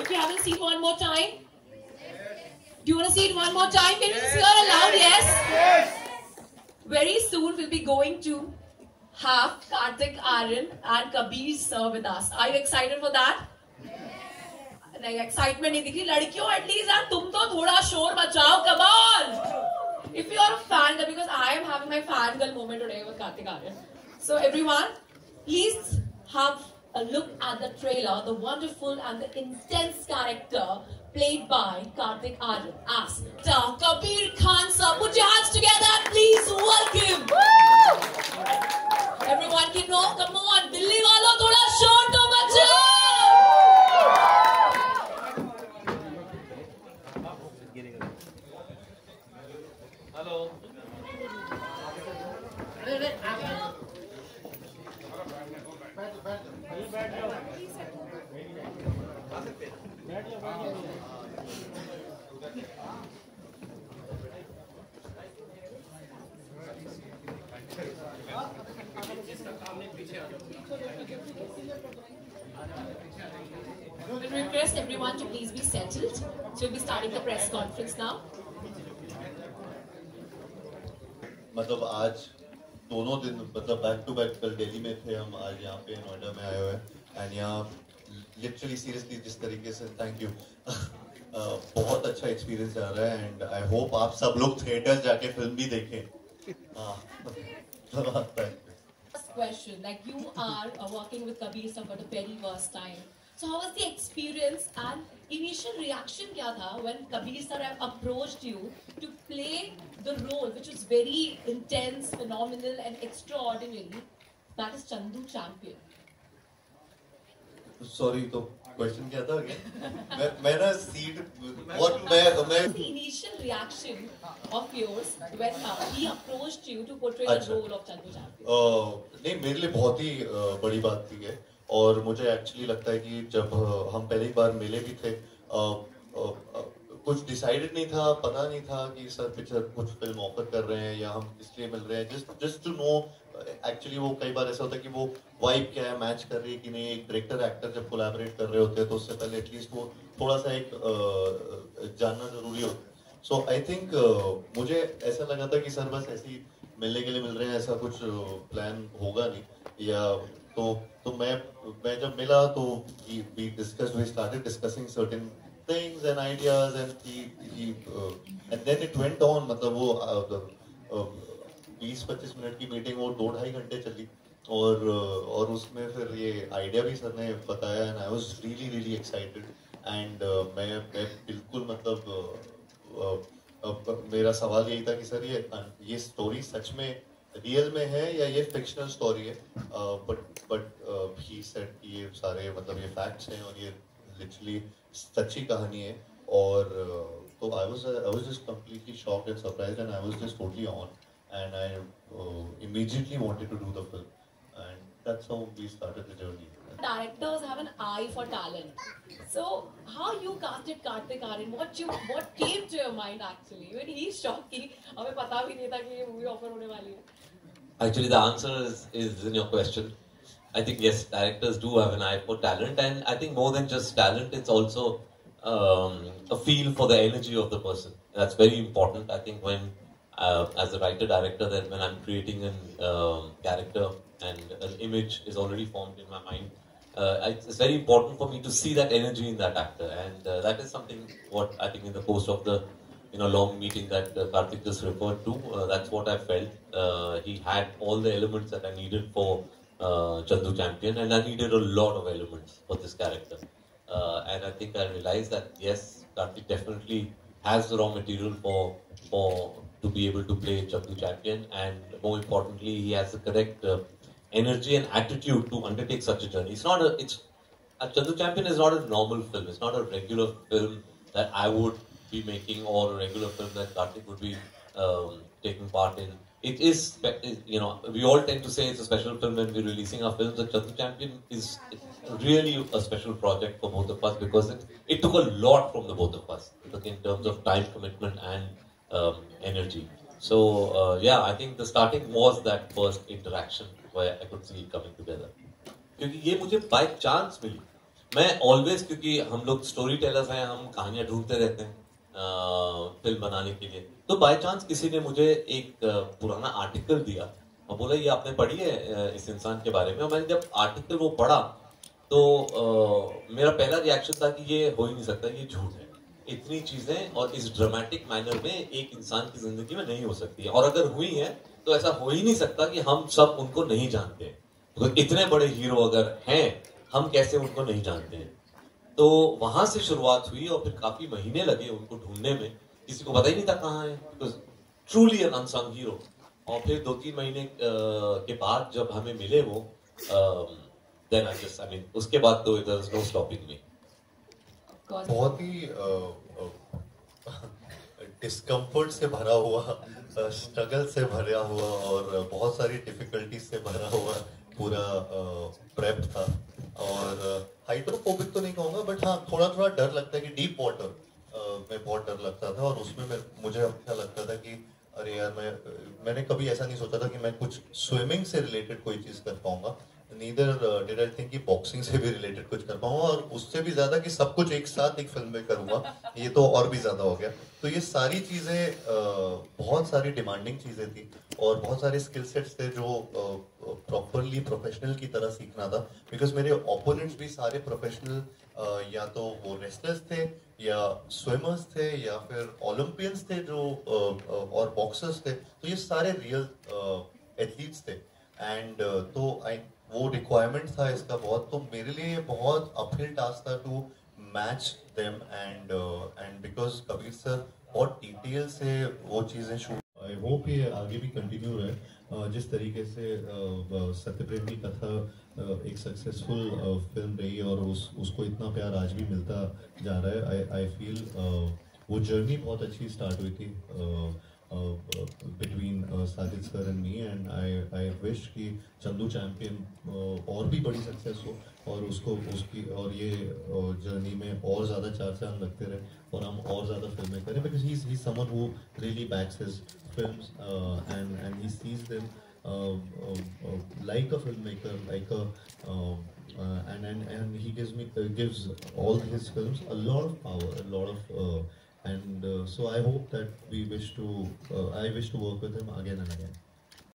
If you haven't seen one more time, do you want to see it one more time? Can you hear aloud? Yes. Very soon we'll be going to have Kartik Aaryan and Kabir sir with us. Are you excited for that? नहीं excitement नहीं दिख रही लड़कियों at least यार तुम तो थोड़ा शोर मचाओ come on if you are a fan girl because I am having my fan girl moment today with Kartik Aaryan. So everyone please have a look at the trailer, the wonderful and the intense character played by Kartik Aaryan as Kabir Khan sir. Put your hands together and please welcome. Everyone can know, come on, Delhi walo thoda short to bachao. Hello. We request everyone to please be settled. So we'll be starting the press conference now. मतलब आज दोनों दिन मतलब back to back कल दिल्ली में थे हम आज यहाँ पे नोएडा में आए हुए हैं एंड यहाँ लिटरली सीरियसली जिस तरीके से थैंक यू बहुत अच्छा एक्सपीरियंस जा रहा है एंड आई होप आप सब लोग थिएटर जाके फिल्म भी देखें. First question, like you are working with Kabir sir for the very first time. So how was the experience and initial reaction kya tha when Kabir sir approached you to play the role which was very intense, phenomenal and extraordinary, that is Chandu Champion. Sorry, तो question क्या था मैं ना seat what मैं the initial reaction of yours when he approached you to portray the role of Chandu Champion. नहीं मेरे लिए बहुत ही बड़ी बात थी है और मुझे एक्चुअली लगता है कि जब हम पहली बार मिले भी थे कुछ डिसाइडेड नहीं था, पता नहीं था कि सर पिक्चर कुछ फिल्म ऑफर कर रहे हैं या हम इसलिए मिल रहे हैं जस्ट टू नो. एक्चुअली वो कई बार ऐसा होता है कि वो वाइब क्या है, मैच कर रही है कि नहीं. एक डायरेक्टर एक्टर जब कोलैबोरेट कर रहे होते हैं तो उससे पहले एटलीस्ट वो थोड़ा सा एक जानना जरूरी होता है. सो आई थिंक मुझे ऐसा लगा था कि सर बस ऐसे ही मिलने के लिए मिल रहे हैं, ऐसा कुछ प्लान होगा नहीं या तो मैं जब मिला तो we started discussing certain things and ideas and and then it went on. मतलब वो 20-25 मिनट की मीटिंग वो 2-2.5 घंटे चली और उसमें फिर ये आइडिया भी सर ने बताया and I was really excited and मैं बिल्कुल मतलब मेरा सवाल यही था कि सर ये स्टोरी सच में रियल में है या ये फिक्शनल स्टोरी है. बट ही सेड कि ये सारे मतलब ये फैक्ट्स हैं और ये लिटरली सच्ची कहानी है और तो I was just completely shocked and surprised and I was just totally on and I immediately wanted to do the film and that's how we started the journey. Directors have an eye for talent. So how you casted Kartik Aaryan? What came to your mind actually when he shot कि हमें पता भी नहीं था कि ये movie offer होने वाली है? Actually, the answer is in your question. I think yes, directors do have an eye for talent, and I think more than just talent, it's also a feel for the energy of the person. That's very important. I think when as a writer director, that when I'm creating a character and an image is already formed in my mind, it's very important for me to see that energy in that actor, and that is something what I think in the course of the long meeting that Kartik just referred to, that's what I felt. He had all the elements that I needed for Chandu Champion, and I needed a lot of elements for this character, and I think I realized that yes, Kartik definitely has the raw material for to be able to play Chandu Champion, and more importantly, he has the correct energy and attitude to undertake such a journey. Chandu Champion is not a normal film. It's not a regular film that I would be making or a regular film that Kartik would be taking part in. It is, we all tend to say it's a special film when we're releasing our films. The Chandu Champion is really a special project for both of us because it took a lot from the both of us in terms of time commitment and energy. So I think the starting was that first interaction where I could see it coming together. क्योंकि ये मुझे by chance मिली. मैं always, क्योंकि हम लोग story tellers हैं, हम कहानियां ढूंढते रहते हैं फिल्म बनाने के लिए, तो बाय चांस किसी ने मुझे एक पुराना आर्टिकल दिया और बोला ये आपने पढ़ी है इस इंसान के बारे में। और मैंने जब आर्टिकल वो पढ़ा तो मेरा पहला रिएक्शन था कि ये हो ही नहीं सकता, ये झूठ है। इतनी चीजें और इस ड्रामेटिक मैनर में एक इंसान की जिंदगी में नहीं हो सकती है, और अगर हुई है तो ऐसा हो ही नहीं सकता कि हम सब उनको नहीं जानते। तो इतने बड़े हीरो अगर हैं, हम कैसे उनको नहीं जानते हैं। तो वहां से शुरुआत हुई और फिर काफी महीने लगे उनको ढूंढने में, किसी को पता ही नहीं था कहाँ है, because truly N unsung hero. और फिर 2-3 महीने के बाद जब हमें मिले वो, देन आई मीन उसके बाद तो there is no stopping me. बहुत ही डिस्कम्फर्ट से भरा हुआ, स्ट्रगल से भरा हुआ और बहुत सारी डिफिकल्टीज से भरा हुआ पूरा प्रेप था। और हाइड्रोफोबिक तो नहीं कहूँगा, बट हाँ थोड़ा थोड़ा डर लगता है कि डीप वाटर में बहुत डर लगता था। और उसमें मुझे अच्छा लगता था कि अरे यार मैंने कभी ऐसा नहीं सोचा था कि मैं कुछ स्विमिंग से रिलेटेड कोई चीज़ कर पाऊंगा। नीदर डिड आई थिंक कि बॉक्सिंग से भी रिलेटेड कुछ कर पाऊंगा, और उससे भी ज्यादा कि सब कुछ एक साथ एक फिल्म में करूंगा, ये तो और भी ज्यादा हो गया। तो ये सारी चीजें बहुत सारी डिमांडिंग चीजें थी और बहुत सारे स्किल सेट्स थे जो प्रॉपरली प्रोफेशनल की तरह सीखना था। बिकॉज मेरे ओपोनेंट्स भी सारे प्रोफेशनल, या तो वो रेसलर्स थे या स्विमर्स थे या फिर ओलंपियंस थे जो और बॉक्सर्स थे। तो ये सारे रियल एथलीट्स थे। एंड तो वो रिक्वायरमेंट था इसका बहुत। तो मेरे लिए बहुत अपहिल टास्क था to match them. And because Kabir sir बहुत डिटेल से वो चीज़ें शूट। आई होप ये आगे भी कंटिन्यू रहे। जिस तरीके से सत्यप्रेम की कथा एक सक्सेसफुल फिल्म रही और उसको इतना प्यार आज भी मिलता जा रहा है। आई फील वो जर्नी बहुत अच्छी स्टार्ट हुई थी between Sajid sir and me, and I wish कि चंदू चैंपियन और भी बड़ी सक्सेस हो और उसकी और ये जर्नी में और ज़्यादा 4 चांद लगते रहे और हम और ज़्यादा फिल्में करें। because he's someone who really backs his films and he sees them like a filmmaker, like a and he gives all his films a lot of power, a lot of and so I hope that I wish to work with him again and again.